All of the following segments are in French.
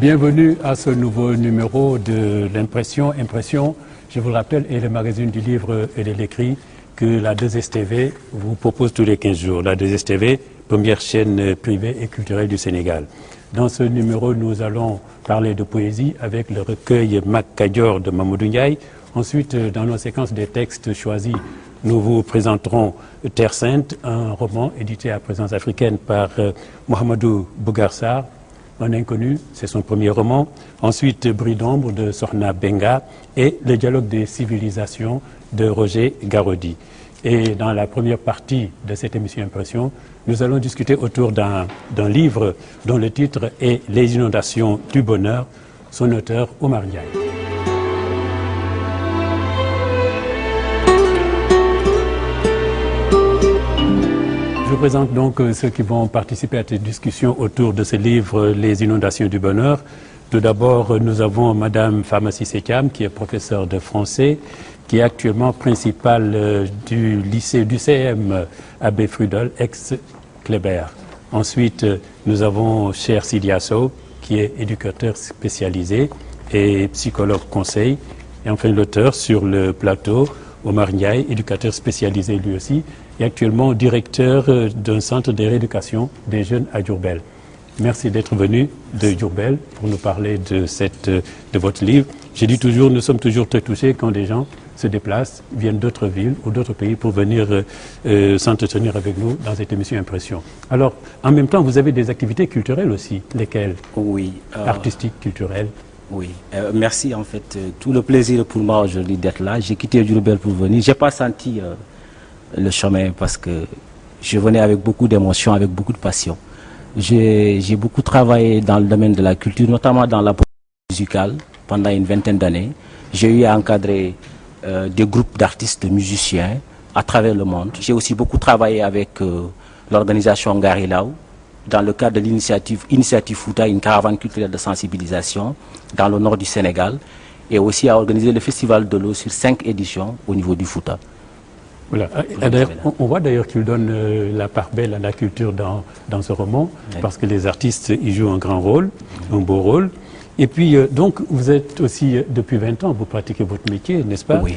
Bienvenue à ce nouveau numéro de l'Impression. Impression, je vous le rappelle, est le magazine du livre et de l'écrit que la 2STV vous propose tous les 15 jours. La 2STV, première chaîne privée et culturelle du Sénégal. Dans ce numéro, nous allons parler de poésie avec le recueil Mak Kadior de Mamadou Ndiaye. Ensuite, dans nos séquences des textes choisis, nous vous présenterons Terre Sainte, un roman édité à Présence africaine par Mohamedou Bougar Sarr. Un inconnu, c'est son premier roman. Ensuite, Bris d'ombre de Sokhna Benga et Le dialogue des civilisations de Roger Garaudy. Et dans la première partie de cette émission Impression, nous allons discuter autour d'un livre dont le titre est Les inondations du bonheur, son auteur Omar Ndiaye. Je vous présente donc ceux qui vont participer à cette discussion autour de ce livre, Les inondations du bonheur. Tout d'abord, nous avons Madame Fama Cissé Thiam, qui est professeure de français, qui est actuellement principale du lycée du CM Abbé Frudol, ex-Kléber. Ensuite, nous avons Cher Sidia Sow, qui est éducateur spécialisé et psychologue conseil. Et enfin, l'auteur sur le plateau, Omar Ndiaye, éducateur spécialisé lui aussi, et actuellement directeur d'un centre de rééducation des jeunes à Diourbel. Merci d'être venu de Diourbel pour nous parler de votre livre. J'ai dit toujours, nous sommes toujours très touchés quand des gens se déplacent, viennent d'autres villes ou d'autres pays pour venir s'entretenir avec nous dans cette émission Impression. Alors, en même temps, vous avez des activités culturelles aussi, lesquelles? Oui. Artistiques, culturelles. Oui, merci en fait. Tout le plaisir pour moi aujourd'hui d'être là. J'ai quitté Diourbel pour venir. J'ai pas senti le chemin parce que je venais avec beaucoup d'émotion, avec beaucoup de passion. J'ai beaucoup travaillé dans le domaine de la culture, notamment dans la production musicale pendant une vingtaine d'années. J'ai eu à encadrer des groupes d'artistes, de musiciens à travers le monde. J'ai aussi beaucoup travaillé avec l'organisation Ngari Lao dans le cadre de l'initiative Fouta, une caravane culturelle de sensibilisation dans le nord du Sénégal, et aussi à organiser le Festival de l'eau sur 5 éditions au niveau du Fouta. Voilà. On voit d'ailleurs qu'il donne la part belle à la culture dans ce roman, oui, parce que les artistes y jouent un grand rôle, un beau rôle. Et puis, donc, vous êtes aussi, depuis 20 ans, vous pratiquez votre métier, n'est-ce pas? Oui.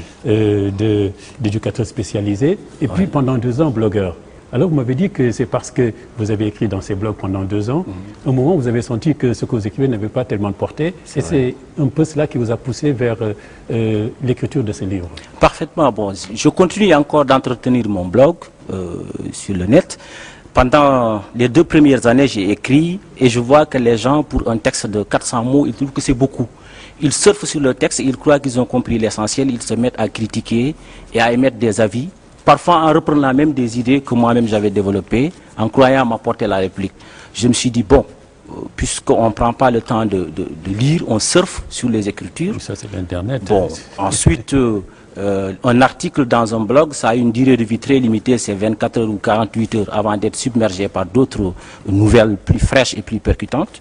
D'éducateur spécialisé, et puis pendant 2 ans, blogueur. Alors, vous m'avez dit que c'est parce que vous avez écrit dans ces blogs pendant 2 ans, au moment où vous avez senti que ce que vous écrivez n'avait pas tellement de portée, et c'est un peu cela qui vous a poussé vers l'écriture de ce livre. Parfaitement. Bon, je continue encore d'entretenir mon blog sur le net. Pendant les 2 premières années, j'ai écrit et je vois que les gens, pour un texte de 400 mots, ils trouvent que c'est beaucoup. Ils surfent sur le texte, ils croient qu'ils ont compris l'essentiel, ils se mettent à critiquer et à émettre des avis, parfois en reprenant même des idées que moi-même j'avais développées, en croyant m'apporter la réplique. Je me suis dit, bon, puisqu'on ne prend pas le temps de lire, on surfe sur les écritures. Ça, c'est l'Internet. Bon, ensuite, un article dans un blog, ça a une durée de vie très limitée, c'est 24 heures ou 48 heures avant d'être submergé par d'autres nouvelles plus fraîches et plus percutantes.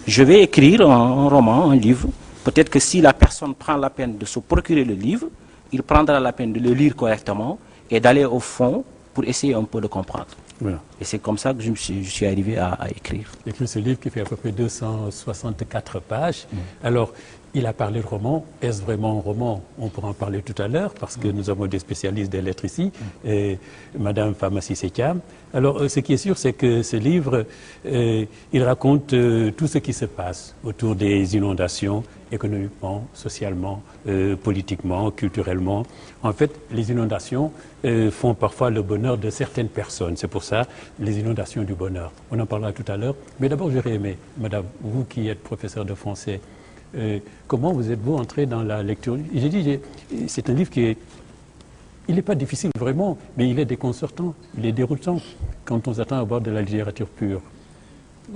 Je vais écrire un roman, un livre. Peut-être que si la personne prend la peine de se procurer le livre, il prendra la peine de le lire correctement et d'aller au fond pour essayer un peu de comprendre. Voilà. Et c'est comme ça que je suis arrivé à écrire. Écrire ce livre qui fait à peu près 264 pages. Alors, il a parlé de roman. Est-ce vraiment un roman? On pourra en parler tout à l'heure parce que nous avons des spécialistes des lettres ici, et Madame Fama Cissé Thiam. Alors, ce qui est sûr, c'est que ce livre, il raconte tout ce qui se passe autour des inondations, économiquement, socialement, politiquement, culturellement. En fait, les inondations font parfois le bonheur de certaines personnes. C'est pour ça les inondations du bonheur. On en parlera tout à l'heure. Mais d'abord, j'aurais aimé, Madame, vous qui êtes professeur de français, comment vous êtes-vous entré dans la lecture? J'ai dit, c'est un livre qui est... Il n'est pas difficile vraiment, mais il est déconcertant, il est déroutant quand on s'attend à voir de la littérature pure.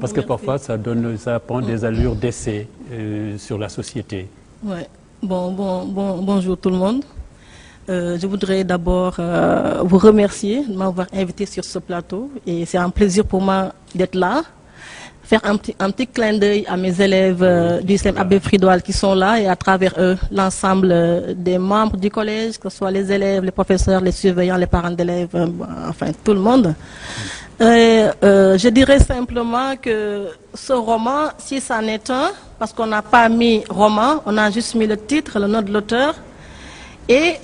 Parce que parfois, ça prend des allures d'essai sur la société. Ouais. Bonjour tout le monde. Je voudrais d'abord vous remercier de m'avoir invité sur ce plateau. Et c'est un plaisir pour moi d'être là. Faire un petit clin d'œil à mes élèves du CM Abbé Frudol qui sont là et à travers eux, l'ensemble des membres du collège, que ce soit les élèves, les professeurs, les surveillants, les parents d'élèves, enfin tout le monde. Je dirais simplement que ce roman, si c'en est un, parce qu'on n'a pas mis roman, on a juste mis le titre, le nom de l'auteur, et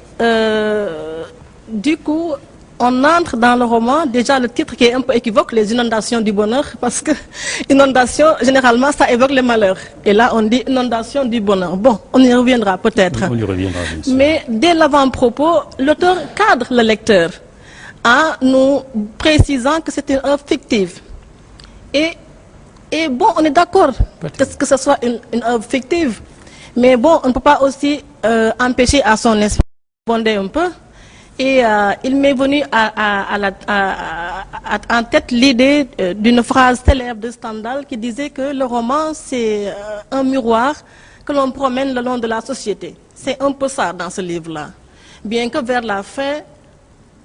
du coup, on entre dans le roman, déjà le titre qui est un peu équivoque, les inondations du bonheur, parce que inondation, généralement, ça évoque le malheur. Et là, on dit inondation du bonheur. Bon, on y reviendra peut-être. On y reviendra, bien sûr. Mais dès l'avant-propos, l'auteur cadre le lecteur en nous précisant que c'est une œuvre fictive. Et bon, on est d'accord que ce soit une œuvre fictive. Mais bon, on ne peut pas aussi empêcher à son esprit de bonder un peu. Et il m'est venu en tête l'idée d'une phrase célèbre de Stendhal qui disait que le roman, c'est un miroir que l'on promène le long de la société. C'est un peu ça dans ce livre-là. Bien que vers la fin,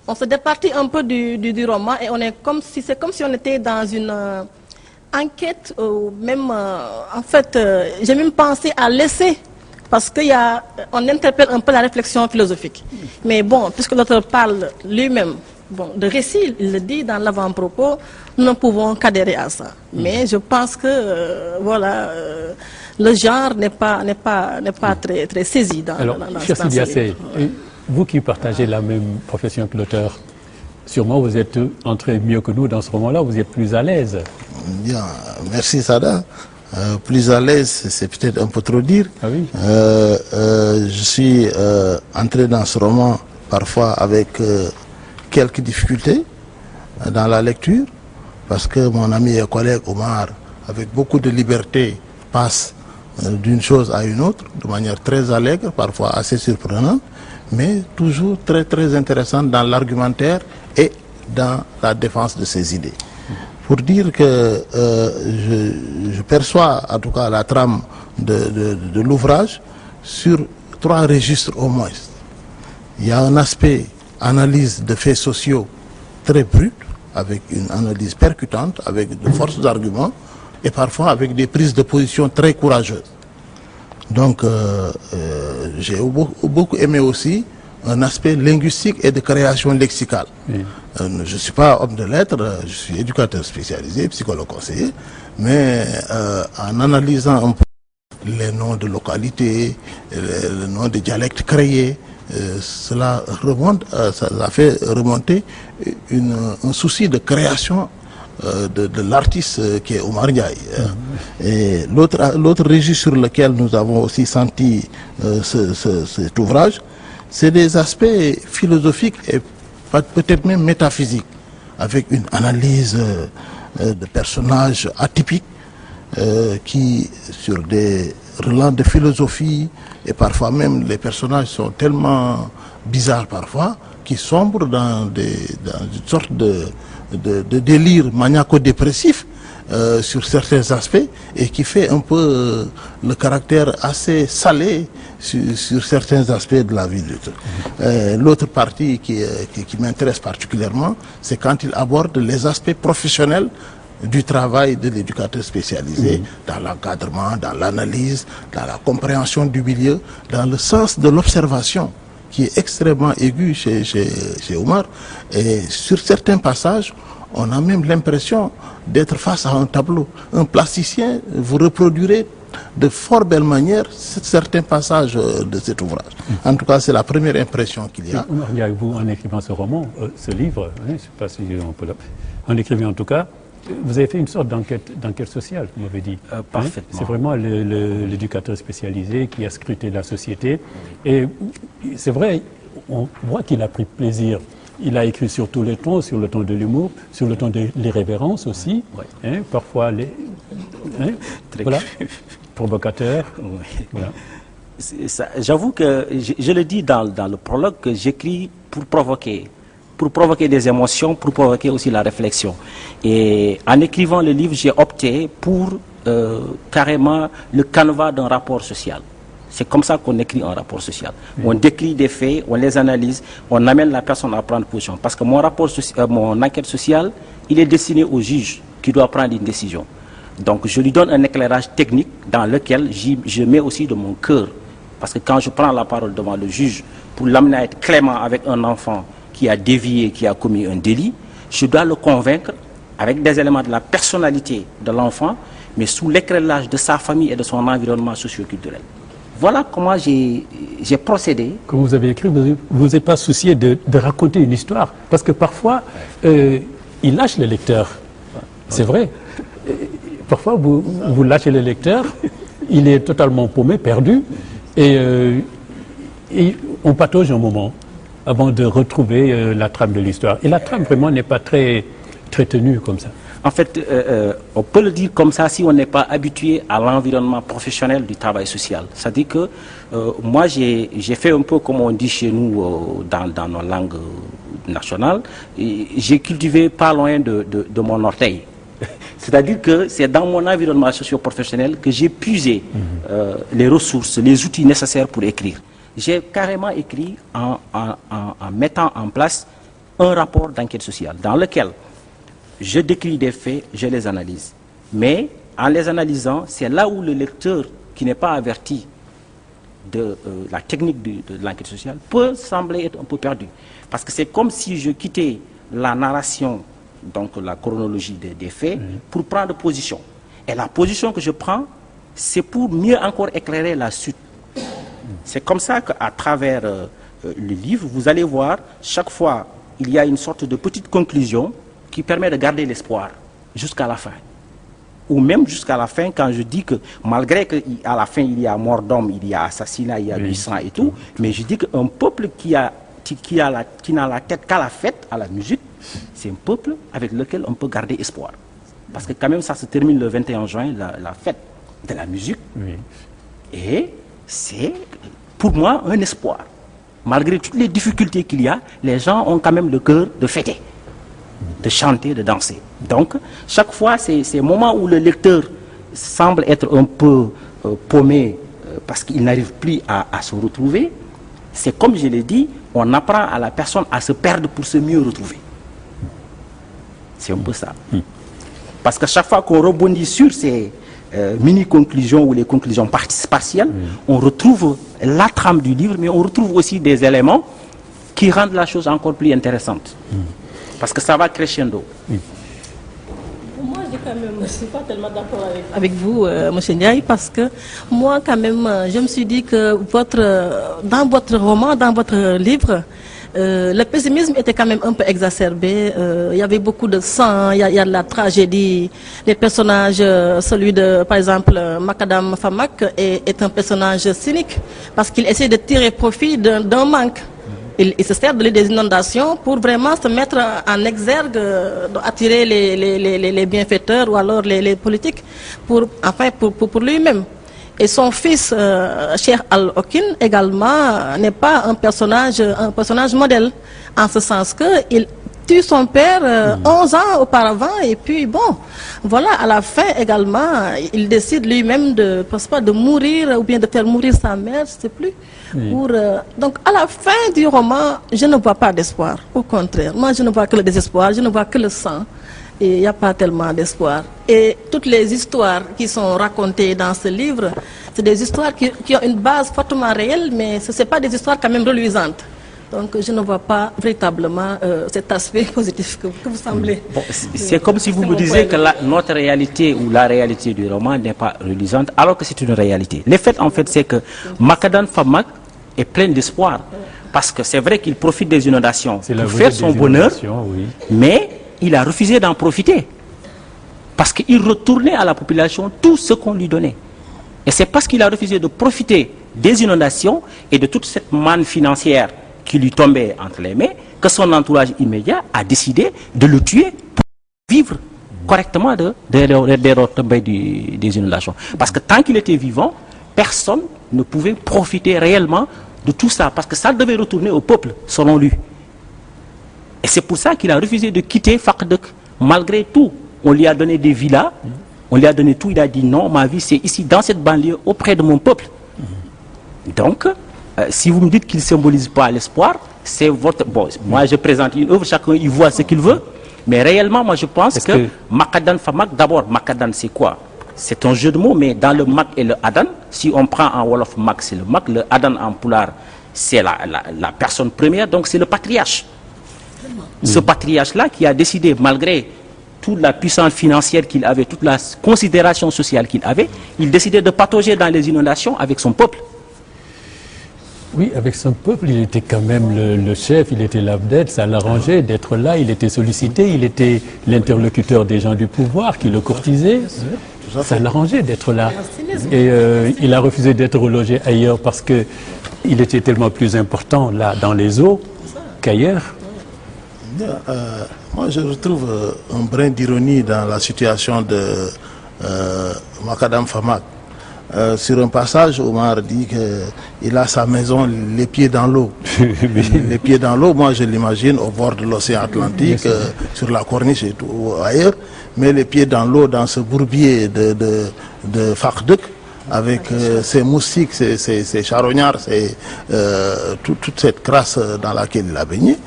on se départit un peu du roman et c'est comme si on était dans une enquête, ou même, en fait, j'ai même pensé à l'essai. Parce qu'on interpelle un peu la réflexion philosophique. Mais bon, puisque l'auteur parle lui-même de récit, il le dit dans l'avant-propos, nous ne pouvons qu'adhérer à ça. Mais je pense que le genre n'est pas très, très saisi dans ce livre. Vous qui partagez la même profession que l'auteur, sûrement vous êtes entré mieux que nous dans ce roman-là, vous êtes plus à l'aise. Bien, merci Sada. Plus à l'aise, c'est peut-être un peu trop dire. Ah oui. Je suis entré dans ce roman parfois avec quelques difficultés dans la lecture, parce que mon ami et collègue Omar, avec beaucoup de liberté, passe d'une chose à une autre, de manière très allègre, parfois assez surprenante, mais toujours très très intéressante dans l'argumentaire et dans la défense de ses idées. Pour dire que je perçois en tout cas la trame de l'ouvrage sur 3 registres au moins. Il y a un aspect analyse de faits sociaux très brut, avec une analyse percutante, avec de forces d'arguments, et parfois avec des prises de position très courageuses. Donc j'ai beaucoup aimé aussi un aspect linguistique et de création lexicale. Oui. Je ne suis pas homme de lettres, je suis éducateur spécialisé, psychologue conseiller, mais en analysant un peu les noms de localités, les noms de dialectes créés, cela a fait remonter un souci de création de l'artiste qui est Omar Ndiaye. Et l'autre registre sur lequel nous avons aussi senti cet ouvrage, c'est des aspects philosophiques et peut-être même métaphysiques, avec une analyse de personnages atypiques qui, sur des relents de philosophie, et parfois même les personnages sont tellement bizarres parfois, qui sombrent dans une sorte de délire maniaco-dépressif sur certains aspects, et qui fait un peu le caractère assez salé sur certains aspects de la vie du tout. L'autre partie qui m'intéresse particulièrement, c'est quand il aborde les aspects professionnels du travail de l'éducateur spécialisé, dans l'encadrement, dans l'analyse, dans la compréhension du milieu, dans le sens de l'observation, qui est extrêmement aigu chez Omar. Et sur certains passages, on a même l'impression d'être face à un tableau. Un plasticien, vous reproduirez de fort belle manière certains passages de cet ouvrage. En tout cas, c'est la première impression qu'il y a. Vous, en écrivant ce roman, ce livre, je ne sais pas si on peut en écrivant en tout cas, vous avez fait une sorte d'enquête sociale, vous m'avez dit. Parfaitement. C'est vraiment l'éducateur spécialisé qui a scruté la société. Et c'est vrai, on voit qu'il a pris plaisir. Il a écrit sur tous les tons, sur le ton de l'humour, sur le ton de l'irrévérence aussi. Parfois, voilà, provocateur. Voilà. J'avoue que, je le dis dans le prologue, que j'écris pour provoquer des émotions, pour provoquer aussi la réflexion. Et en écrivant le livre, j'ai opté pour carrément le canevas d'un rapport social. C'est comme ça qu'on écrit un rapport social. On décrit des faits, on les analyse, on amène la personne à prendre position. Parce que mon enquête sociale, il est destiné au juge qui doit prendre une décision. Donc je lui donne un éclairage technique dans lequel je mets aussi de mon cœur. Parce que quand je prends la parole devant le juge pour l'amener à être clément avec un enfant qui a dévié, qui a commis un délit, je dois le convaincre avec des éléments de la personnalité de l'enfant, mais sous l'éclairage de sa famille et de son environnement socio-culturel. Voilà comment j'ai procédé. Quand vous avez écrit, vous vous êtes pas soucié de raconter une histoire, parce que parfois, il lâche le lecteur. C'est vrai. Parfois, vous lâchez le lecteur, il est totalement paumé, perdu, et on patauge un moment avant de retrouver la trame de l'histoire. Et la trame, vraiment, n'est pas très tenue comme ça. En fait, on peut le dire comme ça si on n'est pas habitué à l'environnement professionnel du travail social. C'est-à-dire que moi, j'ai fait un peu comme on dit chez nous dans nos langues nationales. J'ai cultivé pas loin de mon orteil. C'est-à-dire que c'est dans mon environnement socio-professionnel que j'ai puisé les ressources, les outils nécessaires pour écrire. J'ai carrément écrit en mettant en place un rapport d'enquête sociale dans lequel je décris des faits, je les analyse. Mais en les analysant, c'est là où le lecteur qui n'est pas averti de la technique de l'enquête sociale peut sembler être un peu perdu. Parce que c'est comme si je quittais la narration, donc la chronologie des faits, pour prendre position. Et la position que je prends, c'est pour mieux encore éclairer la suite. C'est comme ça qu'à travers le livre, vous allez voir, chaque fois, il y a une sorte de petite conclusion qui permet de garder l'espoir jusqu'à la fin. Ou même jusqu'à la fin, quand je dis que malgré qu'à la fin il y a mort d'homme, il y a assassinat, il y a du sang et tout, mais je dis qu'un peuple qui n'a la tête qu'à la fête, à la musique, c'est un peuple avec lequel on peut garder espoir. Parce que quand même ça se termine le 21 juin, la fête de la musique. Oui. Et c'est pour moi un espoir. Malgré toutes les difficultés qu'il y a, les gens ont quand même le cœur de fêter, de chanter, de danser. Donc, chaque fois, c'est ces moments où le lecteur semble être un peu paumé parce qu'il n'arrive plus à se retrouver. C'est comme je l'ai dit, on apprend à la personne à se perdre pour se mieux retrouver. C'est un peu ça. Parce que chaque fois qu'on rebondit sur ces mini-conclusions ou les conclusions partielles, on retrouve la trame du livre, mais on retrouve aussi des éléments qui rendent la chose encore plus intéressante. Parce que ça va crescendo. Moi, je ne suis pas tellement d'accord avec vous, M. Ndiaye, parce que moi, quand même, je me suis dit que dans votre roman, dans votre livre, le pessimisme était quand même un peu exacerbé. Il y avait beaucoup de sang, il y a de la tragédie. Les personnages, celui de, par exemple, Macadam Famak est un personnage cynique parce qu'il essaie de tirer profit d'un manque. Il se sert des inondations pour vraiment se mettre en exergue, attirer les bienfaiteurs ou alors les politiques pour lui-même. Et son fils, Cheikh Al-Okin, également, n'est pas un personnage modèle, en ce sens qu'il tue son père 11 ans auparavant, et puis bon, voilà, à la fin également, il décide lui-même de mourir, ou bien de faire mourir sa mère, je ne sais plus. Donc à la fin du roman, je ne vois pas d'espoir, au contraire. Moi, je ne vois que le désespoir, je ne vois que le sang. Et il n'y a pas tellement d'espoir. Et toutes les histoires qui sont racontées dans ce livre, c'est des histoires qui ont une base fortement réelle, mais ce n'est pas des histoires quand même reluisantes. Donc je ne vois pas véritablement cet aspect positif que vous semblez. Bon, c'est comme si vous me disiez que notre réalité ou la réalité du roman n'est pas reluisante, alors que c'est une réalité. Le fait, en fait, c'est que Macadam Famak est plein d'espoir. Parce que c'est vrai qu'il profite des inondations pour faire son bonheur, mais il a refusé d'en profiter. Parce qu'il retournait à la population tout ce qu'on lui donnait. Et c'est parce qu'il a refusé de profiter des inondations et de toute cette manne financière qui lui tombait entre les mains que son entourage immédiat a décidé de le tuer pour vivre correctement des retombées des inondations. Parce que tant qu'il était vivant, personne ne pouvait profiter réellement de tout ça. Parce que ça devait retourner au peuple, selon lui. Et c'est pour ça qu'il a refusé de quitter Fakdek. Malgré tout, on lui a donné des villas, on lui a donné tout. Il a dit non, ma vie c'est ici, dans cette banlieue, auprès de mon peuple. Donc, si vous me dites qu'il ne symbolise pas l'espoir, c'est votre... Bon, moi je présente une œuvre, chacun y voit ce qu'il veut. Mais réellement, moi je pense que Macadam Famak, d'abord, Macadam c'est quoi? C'est un jeu de mots, mais dans le Mac et le Adan, si on prend en Wolof Mac, c'est le Mac, le Adan en Poulard, c'est la personne première, donc c'est le patriarche. Ce patriarche-là qui a décidé, malgré toute la puissance financière qu'il avait, toute la considération sociale qu'il avait, il décidait de patauger dans les inondations avec son peuple. Oui, avec son peuple, il était quand même le chef, il était l'abdette, ça l'arrangeait d'être là, il était sollicité, il était l'interlocuteur des gens du pouvoir qui le courtisaient. Ça l'arrangeait d'être là. Et il a refusé d'être relogé ailleurs parce qu'il était tellement plus important là, dans les eaux, qu'ailleurs. Moi, je retrouve un brin d'ironie dans la situation de Macadam Famak. Sur un passage, Omar dit qu'il a sa maison les pieds dans l'eau. Les pieds dans l'eau, moi je l'imagine au bord de l'océan Atlantique, sur la corniche et tout ailleurs, mais les pieds dans l'eau, dans ce bourbier de Fakhdek, avec ces moustiques, ces charognards, toute cette crasse dans laquelle il a baigné,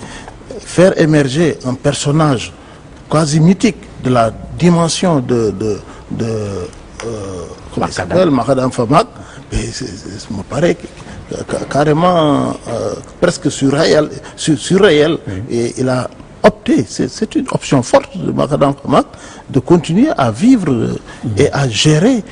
faire émerger un personnage quasi mythique de la dimension comment il s'appelle, Macadam Famak, ça me paraît carrément presque surréel. Et il a opté, c'est une option forte de Macadam Famak, de continuer à vivre et à gérer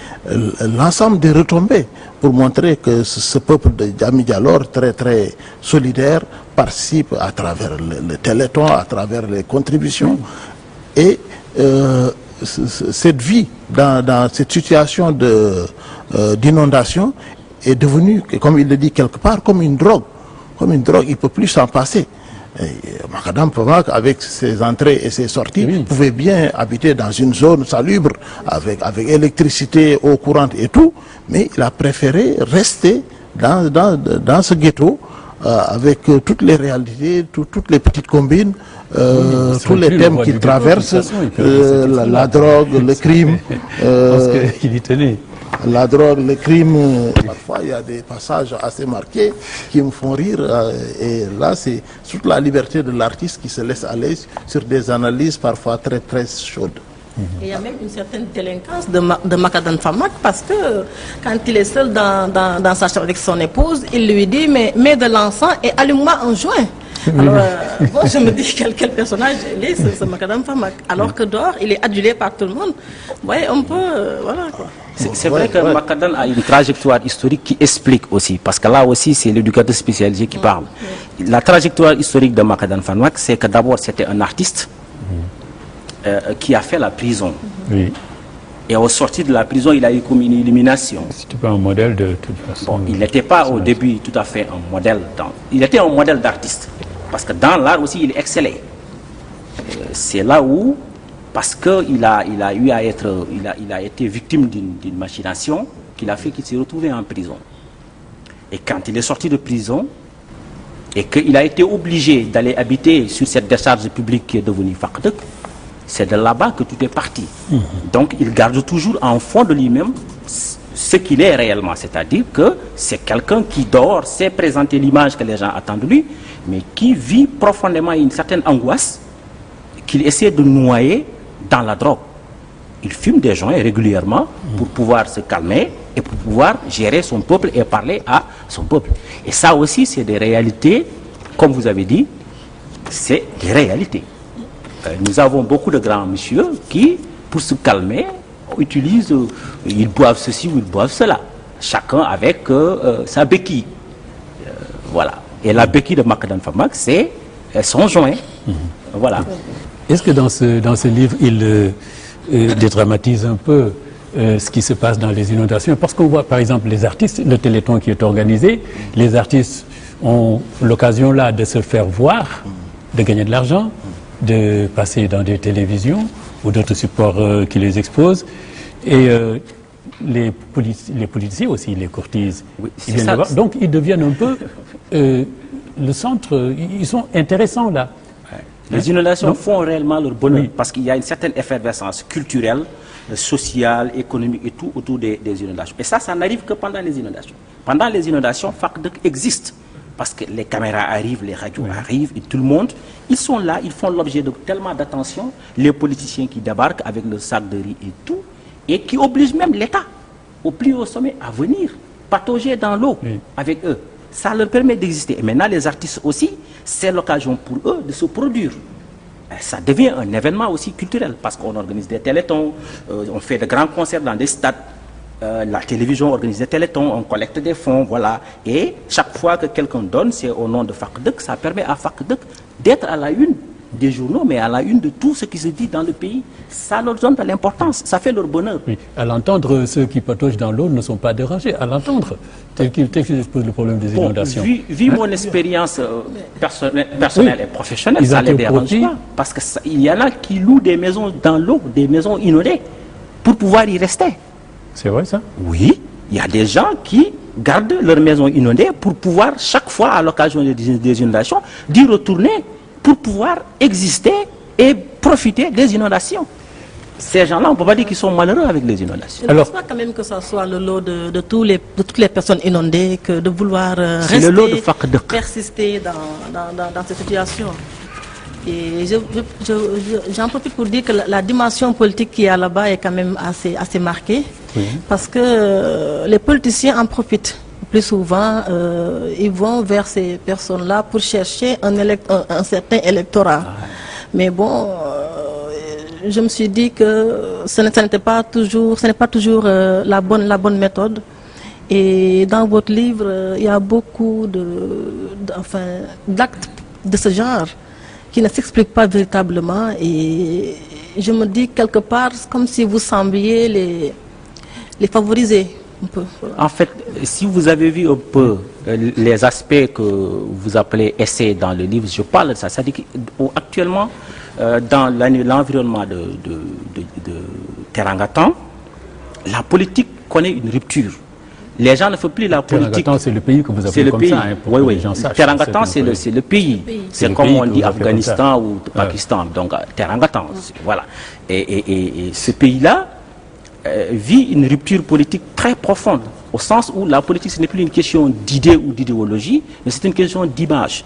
l'ensemble des retombées pour montrer que ce peuple de Djami Dialor, très très solidaire, participe à travers le téléthon, à travers les contributions. Et cette vie dans cette situation d'inondation est devenue, comme il le dit quelque part, comme une drogue. Comme une drogue, il ne peut plus s'en passer. Macadam Famak, avec ses entrées et ses sorties, pouvait bien habiter dans une zone salubre, avec électricité, eau courante et tout, mais il a préféré rester dans ce ghetto, avec toutes les réalités, toutes les petites combines, tous les thèmes qu'il traverse, la drogue, le crime. Il y tenait. La drogue, le crime, parfois il y a des passages assez marqués qui me font rire. Et là, c'est toute la liberté de l'artiste qui se laisse aller sur des analyses parfois très très chaudes. Et il y a même une certaine délinquance de Macadam Famak parce que quand il est seul dans sa chambre avec son épouse, il lui dit mais mets de l'encens et allume-moi un joint. Alors, bon, je me dis quel personnage il est, ce Macadam Famak. Alors que dehors, il est adulé par tout le monde. Vous voyez, un peu, voilà quoi. C'est vrai que Macadam a une trajectoire historique qui explique aussi, parce que là aussi c'est l'éducateur spécialisé qui parle. La trajectoire historique de Macadam Famak, c'est que d'abord c'était un artiste qui a fait la prison. Oui. Et au sortir de la prison, il a eu comme une illumination. C'était pas un modèle de toute façon. Bon, il n'était pas au début tout à fait un modèle. Il était un modèle d'artiste. Parce que dans l'art aussi, il excellait. C'est là où, parce qu'il a été victime d'une machination qu'il a fait qu'il s'est retrouvé en prison. Et quand il est sorti de prison, et qu'il a été obligé d'aller habiter sur cette décharge publique qui est devenue Fakhdek, c'est de là-bas que tout est parti. Donc il garde toujours en fond de lui-même ce qu'il est réellement, c'est-à-dire que c'est quelqu'un qui dort, sait présenter l'image que les gens attendent de lui, mais qui vit profondément une certaine angoisse qu'il essaie de noyer dans la drogue. Il fume des joints régulièrement pour pouvoir se calmer et pour pouvoir gérer son peuple et parler à son peuple. Et ça aussi, c'est des réalités, comme vous avez dit, c'est des réalités. Nous avons beaucoup de grands messieurs qui, pour se calmer, utilisent, ils boivent ceci ou ils boivent cela. Chacun avec sa béquille. Voilà. Et la béquille de Macadam Famak, c'est son joint. Voilà. Est-ce que dans ce livre, il dédramatise un peu ce qui se passe dans les inondations? Parce qu'on voit par exemple les artistes, le Téléthon qui est organisé, les artistes ont l'occasion là de se faire voir, de gagner de l'argent, de passer dans des télévisions ou d'autres supports qui les exposent. Et les politiciens aussi les courtisent. Oui, donc ils deviennent un peu le centre, ils sont intéressants là. Les inondations font réellement leur bonheur parce qu'il y a une certaine effervescence culturelle, sociale, économique et tout autour des inondations. Et ça n'arrive que pendant les inondations. Pendant les inondations, Fakhdek existe. Parce que les caméras arrivent, les radios arrivent, et tout le monde, ils sont là, ils font l'objet de tellement d'attention, les politiciens qui débarquent avec le sac de riz et tout, et qui obligent même l'État, au plus haut sommet, à venir patauger dans l'eau avec eux. Ça leur permet d'exister. Et maintenant, les artistes aussi, c'est l'occasion pour eux de se produire. ça devient un événement aussi culturel parce qu'on organise des télétons, on fait de grands concerts dans des stades, la télévision organise des télétons, on collecte des fonds, voilà. Et chaque fois que quelqu'un donne, c'est au nom de FACDEC, ça permet à FACDEC d'être à la une des journaux, mais à la une de tout ce qui se dit dans le pays. Ça leur donne de l'importance, ça fait leur bonheur. Oui. À l'entendre, ceux qui pataugent dans l'eau ne sont pas dérangés. À l'entendre, tel que je pose le problème des inondations. Vu mon expérience personnelle et professionnelle, ça ne les dérange pas. Parce qu'il y en a qui louent des maisons dans l'eau, des maisons inondées, pour pouvoir y rester. C'est vrai ça? Oui, il y a des gens qui gardent leur maison inondée pour pouvoir, chaque fois à l'occasion des inondations, d'y retourner pour pouvoir exister et profiter des inondations. Ces gens-là, on ne peut pas dire qu'ils sont malheureux avec les inondations. Je ne pense pas quand même que ça soit le lot de toutes les personnes inondées que de vouloir rester, le lot de persister dans cette situation. Et j'en profite pour dire que la dimension politique qui est là-bas est quand même assez marquée. Oui. Parce que les politiciens en profitent. Plus souvent, ils vont vers ces personnes-là pour chercher un certain électorat. Mais bon, je me suis dit que ce n'est pas toujours la bonne méthode. Et dans votre livre, il y a beaucoup d'actes de ce genre qui ne s'expliquent pas véritablement. Et je me dis quelque part comme si vous sembliez les favoriser. En fait, si vous avez vu un peu les aspects que vous appelez essais dans le livre, je parle de ça. C'est-à-dire qu'actuellement, dans l'environnement de Terangatan, la politique connaît une rupture. Les gens ne font plus la politique. Terangatan, c'est le pays que vous appelez comme ça. Hein, pour oui, oui. Terangatan, c'est le pays. C'est comme on dit Afghanistan ou Pakistan. Donc, Terangatan, voilà. Et ce pays-là vit une rupture politique très profonde, au sens où la politique, ce n'est plus une question d'idée ou d'idéologie, mais c'est une question d'image.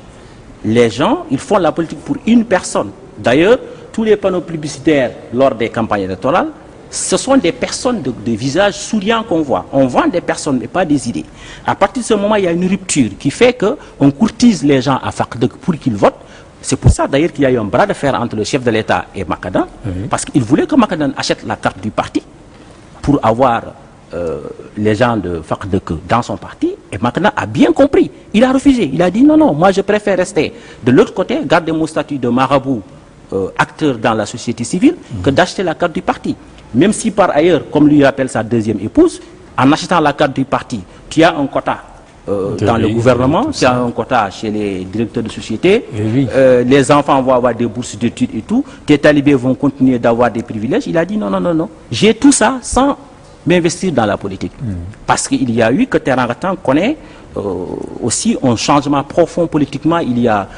Les gens, ils font la politique pour une personne. D'ailleurs, tous les panneaux publicitaires lors des campagnes électorales, ce sont des personnes de visages souriants qu'on voit. On vend des personnes, mais pas des idées. À partir de ce moment, il y a une rupture qui fait qu'on courtise les gens à FACDEC pour qu'ils votent. C'est pour ça d'ailleurs qu'il y a eu un bras de fer entre le chef de l'État et Makadan, parce qu'il voulait que Makadan achète la carte du parti pour avoir les gens de FACDEC dans son parti, et Makadan a bien compris. Il a refusé. Il a dit non, moi je préfère rester de l'autre côté, garder mon statut de marabout, acteur dans la société civile, que d'acheter la carte du parti. Même si par ailleurs, comme lui appelle sa deuxième épouse, en achetant la carte du parti, tu as un quota dans le gouvernement, tu as un quota chez les directeurs de société, les enfants vont avoir des bourses d'études et tout, tes talibés vont continuer d'avoir des privilèges. Il a dit non, j'ai tout ça sans m'investir dans la politique. Parce qu'il y a eu que Terangatan connaît aussi un changement profond politiquement. Il y a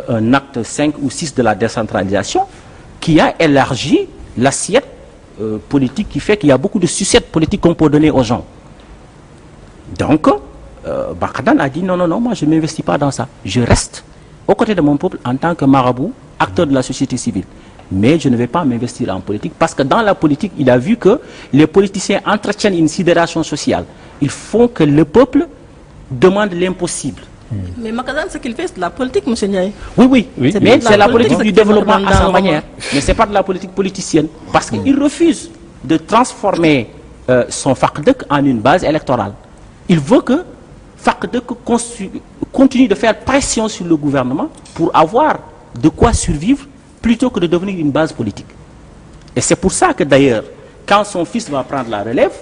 un acte 5 ou 6 de la décentralisation qui a élargi l'assiette politique, qui fait qu'il y a beaucoup de sucettes politiques qu'on peut donner aux gens. Donc, Makadan a dit non, moi je ne m'investis pas dans ça. Je reste aux côtés de mon peuple en tant que marabout, acteur de la société civile. Mais je ne vais pas m'investir en politique parce que dans la politique, il a vu que les politiciens entretiennent une sidération sociale. Ils font que le peuple demande l'impossible. Mais Makadan, ce qu'il fait, c'est de la politique, M. Ndiaye. Oui. Mais c'est la politique du développement à sa manière. Mais ce n'est pas de la politique politicienne. Parce qu'il refuse de transformer son FACDEC en une base électorale. Il veut que FACDEC continue de faire pression sur le gouvernement pour avoir de quoi survivre plutôt que de devenir une base politique. Et c'est pour ça que d'ailleurs, quand son fils va prendre la relève,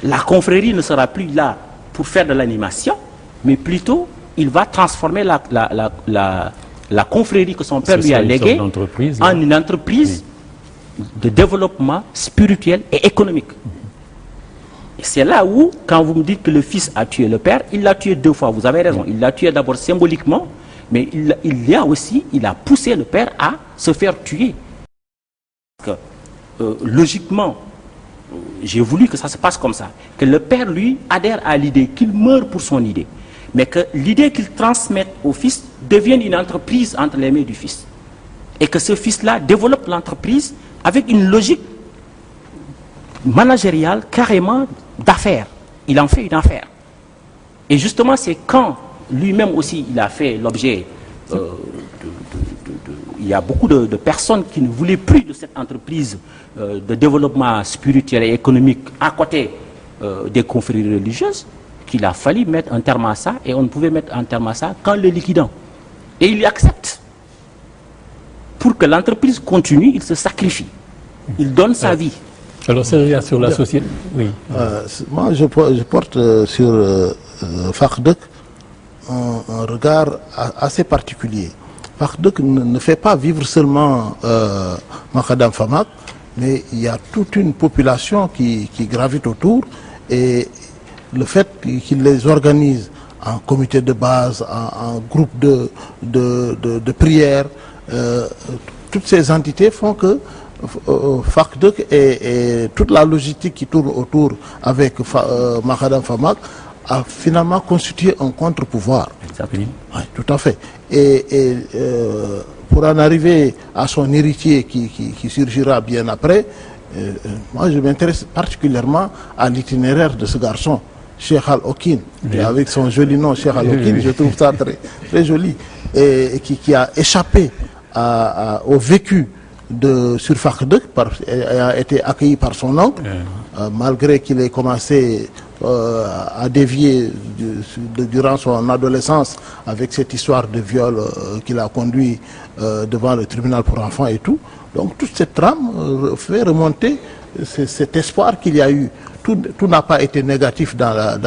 la confrérie ne sera plus là pour faire de l'animation, mais plutôt il va transformer la confrérie que son père lui a léguée en une entreprise de développement spirituel et économique. Et c'est là où, quand vous me dites que le fils a tué le père, il l'a tué deux fois, vous avez raison. Il l'a tué d'abord symboliquement, mais il a poussé le père à se faire tuer. Parce que, logiquement, j'ai voulu que ça se passe comme ça. Que le père, lui, adhère à l'idée, qu'il meure pour son idée. Mais que l'idée qu'il transmette au fils devienne une entreprise entre les mains du fils. Et que ce fils-là développe l'entreprise avec une logique managériale, carrément d'affaires. Il en fait une affaire. Et justement, c'est quand lui-même aussi, il a fait l'objet, il y a beaucoup de personnes qui ne voulaient plus de cette entreprise de développement spirituel et économique à côté des confréries religieuses, qu'il a fallu mettre un terme à ça, et on ne pouvait mettre un terme à ça qu'en le liquidant. Et il y accepte. Pour que l'entreprise continue, il se sacrifie. Il donne sa vie. Alors, c'est sur la société. Oui. Moi, je porte sur FACDEC un regard assez particulier. FACDEC ne fait pas vivre seulement Macadam Famac, mais il y a toute une population qui gravite autour, et le fait qu'il les organise en comité de base, en groupe de prière, toutes ces entités font que FACDEC et toute la logistique qui tourne autour avec Macadam Famac a finalement constitué un contre-pouvoir. Exactement. Oui, tout à fait. Et pour en arriver à son héritier qui surgira bien après, moi je m'intéresse particulièrement à l'itinéraire de ce garçon, Cheikh Al-Okin, avec son joli nom, Cheikh Al-Okin, je trouve ça très, très joli, et qui a échappé au vécu sur FACDEC, a été accueilli par son oncle, malgré qu'il ait commencé à dévier durant son adolescence avec cette histoire de viol qu'il a conduit devant le tribunal pour enfants et tout. Donc toute cette trame fait remonter cet espoir qu'il y a eu. Tout n'a pas été négatif dans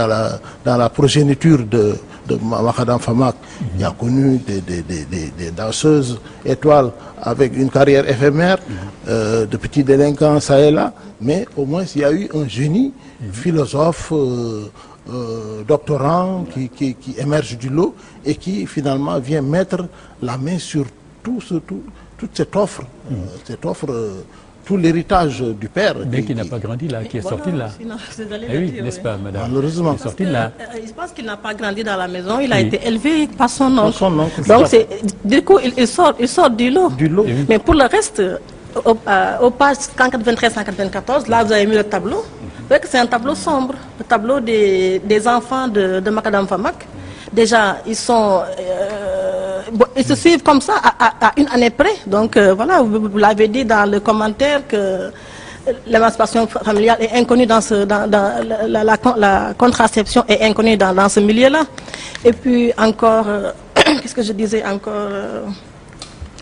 la progéniture de Macadam Famac. Il a connu des danseuses étoiles avec une carrière éphémère, de petits délinquants ça et là, mais au moins il y a eu un génie philosophe, doctorant qui émerge du lot et qui finalement vient mettre la main sur toute cette offre, tout l'héritage du père. Mais qui n'a pas grandi là, qui est sorti là. Oui, n'est-ce pas, madame? Malheureusement. Qui est sorti là. Je pense qu'il n'a pas grandi dans la maison, il a été élevé par son oncle. Donc du coup, il sort du lot. Mais pour le reste, au page 193-194, là vous avez mis le tableau. Vous voyez que c'est un tableau sombre, le tableau des enfants de Macadam Famac. Déjà, ils se suivent comme ça à une année près. Donc voilà, vous l'avez dit dans le commentaire que l'émancipation familiale est inconnue la contraception est inconnue dans ce milieu-là. Et puis encore, qu'est-ce que je disais encore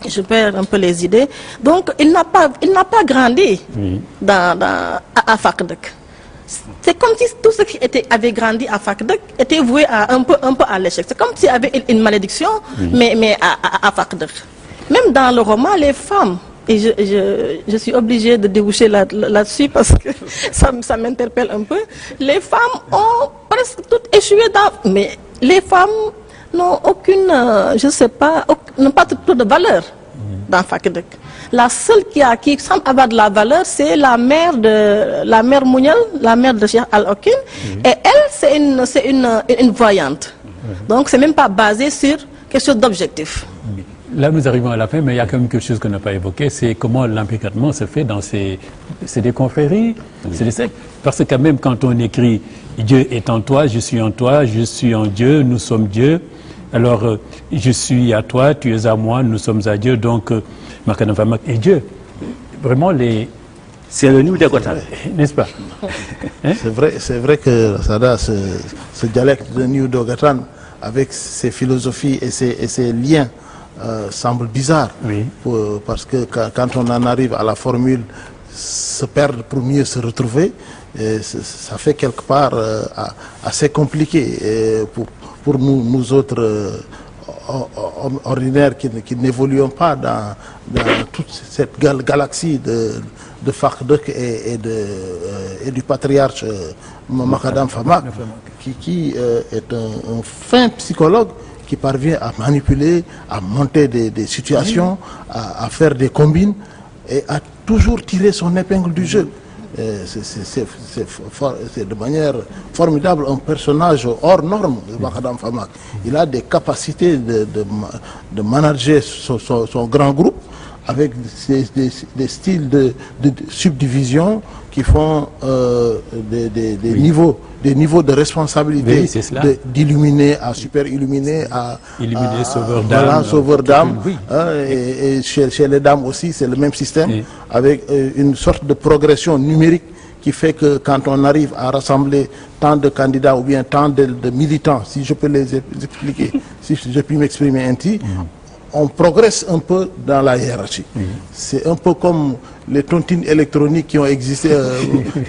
je perds un peu les idées. Donc il n'a pas grandi à FACDEC. C'est comme si tout ce qui avait grandi à FACDEC était voué un peu à l'échec. C'est comme s'il y avait une malédiction, mais à FACDEC. Même dans le roman, les femmes, et je suis obligée de déboucher là-dessus parce que ça m'interpelle un peu, les femmes ont presque toutes échoué mais les femmes n'ont aucune, je sais pas, n'ont pas trop de valeur dans FACDEC. La seule qui semble avoir de la valeur, c'est la mère Mounial, la mère de Cheikh Al-Okin. Et elle, c'est une voyante. Donc, c'est même pas basé sur quelque chose d'objectif. Là, nous arrivons à la fin, mais il y a quand même quelque chose qu'on n'a pas évoqué, c'est comment l'imbricatement se fait dans c'est des confréries, c'est des sectes. Parce que même quand on écrit « Dieu est en toi, je suis en toi, je suis en Dieu, nous sommes Dieu », alors je suis à toi, tu es à moi, nous sommes à Dieu, donc Macadam Famac et Dieu. Vraiment c'est le New Degotan, n'est-ce pas? Hein? C'est vrai que Sada, ce dialecte de New Degotan, avec ses philosophies et ses liens, semble bizarre. Oui. Parce que quand on en arrive à la formule se perdre pour mieux se retrouver, ça fait quelque part assez compliqué pour nous autres ordinaires qui n'évoluons pas dans toute cette galaxie de FACDEC et du patriarche Macadam Famac, qui est un fin psychologue qui parvient à manipuler, à monter des situations, à faire des combines et à toujours tirer son épingle du jeu. C'est de manière formidable un personnage hors norme de Macadam Famac. Il a des capacités de manager son grand groupe avec des styles de subdivision qui font des niveaux de responsabilité, d'illuminé à super illuminé, à illuminé, sauveur d'âme. Voilà, sauveur d'âme. Oui. Et chez les dames aussi, c'est le même système, avec une sorte de progression numérique qui fait que quand on arrive à rassembler tant de candidats ou bien tant de militants, si je peux les expliquer, si je puis m'exprimer ainsi, on progresse un peu dans la hiérarchie. C'est un peu comme les tontines électroniques qui ont existé,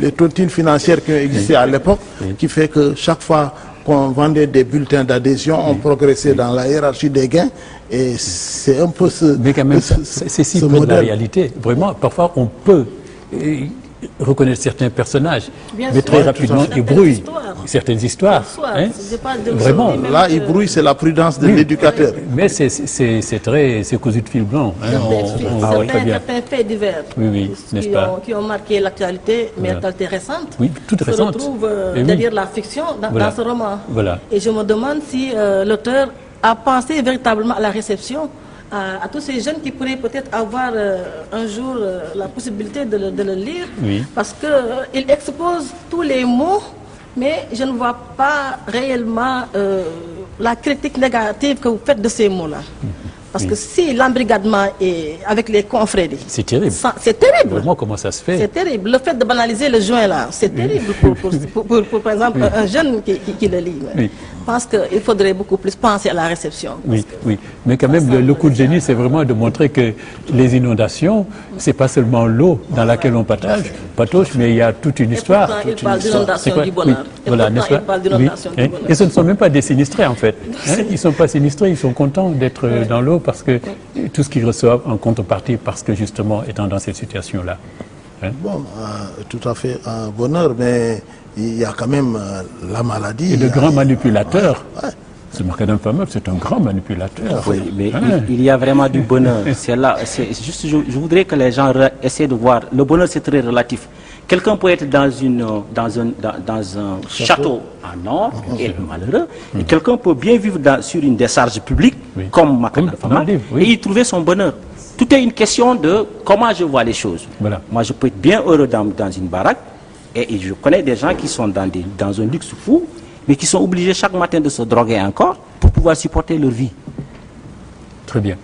les tontines financières qui ont existé à l'époque, qui fait que chaque fois qu'on vendait des bulletins d'adhésion, on progressait dans la hiérarchie des gains. Et c'est un peu ce mais quand même, c'est si près de la réalité. Vraiment, parfois, on peut reconnaître certains personnages, mais très rapidement, ils brouillent certaines histoires. Vraiment, là, ils brouillent, c'est la prudence de l'éducateur. Mais c'est cousu de fil blanc. Certains faits divers n'est-ce pas, qui ont marqué l'actualité, mais l'actualité récente, toute récente, se retrouve derrière la fiction dans ce roman. Et je me demande si l'auteur a pensé véritablement à la réception, à tous ces jeunes qui pourraient peut-être avoir un jour la possibilité de le lire, parce qu'il expose tous les mots, mais je ne vois pas réellement la critique négative que vous faites de ces mots-là. Parce que si l'embrigadement est avec les confréries... C'est terrible. C'est terrible. Vraiment, comment ça se fait? C'est terrible. Le fait de banaliser le joint, là, c'est terrible pour, par exemple, un jeune qui le lit. Je pense qu'il faudrait beaucoup plus penser à la réception. Oui. Mais quand même, le coup de génie, c'est vraiment de montrer que les inondations, c'est pas seulement l'eau dans laquelle on patauge, mais il y a toute une histoire. Il parle d'inondation du bonheur. Voilà, n'est-ce pas? Et ce ne sont même pas des sinistrés, en fait. Ils ne sont pas sinistrés, ils sont contents d'être dans l'eau parce que tout ce qu'ils reçoivent en contrepartie, parce que justement, étant dans cette situation-là. Bon, tout à fait un bonheur, mais il y a quand même la maladie. Et le grand manipulateur, ce macadam fameux, c'est un grand manipulateur. Oui, mais il y a vraiment du bonheur. C'est là, juste, je voudrais que les gens essaient de voir. Le bonheur, c'est très relatif. Quelqu'un peut être dans un château en or et être malheureux. Et quelqu'un peut bien vivre sur une décharge publique, comme Macadam Fama, et y trouver son bonheur. Tout est une question de comment je vois les choses. Moi, je peux être bien heureux dans une baraque, et je connais des gens qui sont dans un luxe fou, mais qui sont obligés chaque matin de se droguer encore pour pouvoir supporter leur vie. Très bien.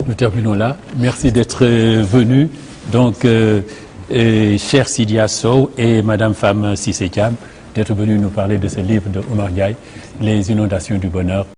Nous terminons là. Merci d'être venu. Donc, cher Sidia Sow et Madame Fama Cissé Thiam, d'être venus nous parler de ce livre de Oumar Ndiaye, Les inondations du bonheur.